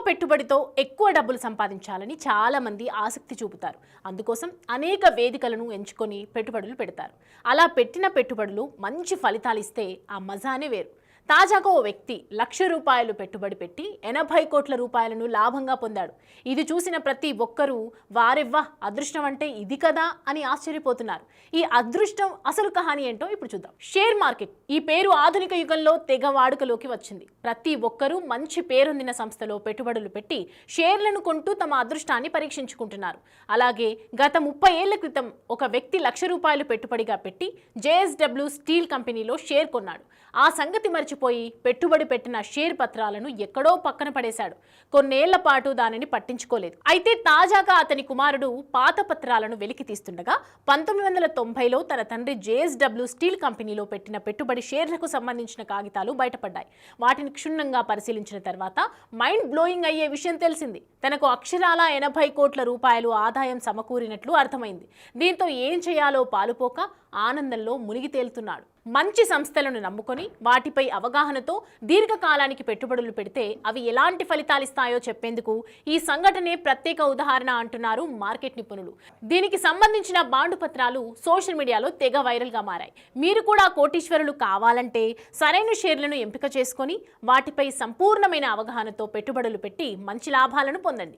పెట్టుబడితో ఎక్కువ డబ్బులు సంపాదించాలని చాలా మంది ఆసక్తి చూపుతారు. అందుకోసం అనేక వేదికలను ఎంచుకొని పెట్టుబడులు పెడతారు. అలా పెట్టిన పెట్టుబడులు మంచి ఫలితాలు ఇస్తే ఆ మజానే వేరు. తాజాగా ఓ వ్యక్తి ₹1,00,000 పెట్టుబడి పెట్టి 80 కోట్ల రూపాయలను లాభంగా పొందాడు. ఇది చూసిన ప్రతి ఒక్కరూ వారెవ్వా అదృష్టం అంటే ఇది కదా అని ఆశ్చర్యపోతున్నారు. ఈ అదృష్టం అసలు కహాని ఏంటో ఇప్పుడు చూద్దాం. షేర్ మార్కెట్ ఈ పేరు ఆధునిక యుగంలో తెగ వాడుకలోకి వచ్చింది. ప్రతి ఒక్కరూ మంచి పేరొందిన సంస్థలో పెట్టుబడులు పెట్టి షేర్లను కొంటూ తమ అదృష్టాన్ని పరీక్షించుకుంటున్నారు. అలాగే గత 30 ఏళ్ల క్రితం ఒక వ్యక్తి ₹1,00,000 పెట్టుబడిగా పెట్టి JSW స్టీల్ కంపెనీలో షేర్ కొన్నాడు. ఆ సంగతి మర్చిపోయి పెట్టుబడి పెట్టిన షేర్ పత్రాలను ఎక్కడో పక్కన పడేశాడు. కొన్నేళ్ల పాటు దానిని పట్టించుకోలేదు. అయితే తాజాగా అతని కుమారుడు పాత పత్రాలను వెలికి తీస్తుండగా 1990లో తన తండ్రి JSW స్టీల్ కంపెనీలో పెట్టిన పెట్టుబడి షేర్లకు సంబంధించిన కాగితాలు బయటపడ్డాయి. వాటిని క్షుణ్ణంగా పరిశీలించిన తర్వాత మైండ్ బ్లోయింగ్ అయ్యే విషయం తెలిసింది. తనకు అక్షరాల 80 కోట్ల రూపాయలు ఆదాయం సమకూరినట్లు అర్థమైంది. దీంతో ఏం చేయాలో పాలుపోక ఆనందంలో మునిగి తేలుతున్నాడు. మంచి సంస్థలను నమ్ముకొని వాటిపై అవగాహనతో దీర్ఘకాలానికి పెట్టుబడులు పెడితే అవి ఎలాంటి ఫలితాలిస్తాయో చెప్పేందుకు ఈ సంఘటనే ప్రత్యేక ఉదాహరణ అంటున్నారు మార్కెట్ నిపుణులు. దీనికి సంబంధించిన బాండు పత్రాలు సోషల్ మీడియాలో తెగ వైరల్గా మారాయి. మీరు కూడా కోటీశ్వరులు కావాలంటే సరైన షేర్లను ఎంపిక చేసుకొని వాటిపై సంపూర్ణమైన అవగాహనతో పెట్టుబడులు పెట్టి మంచి లాభాలను పొందండి.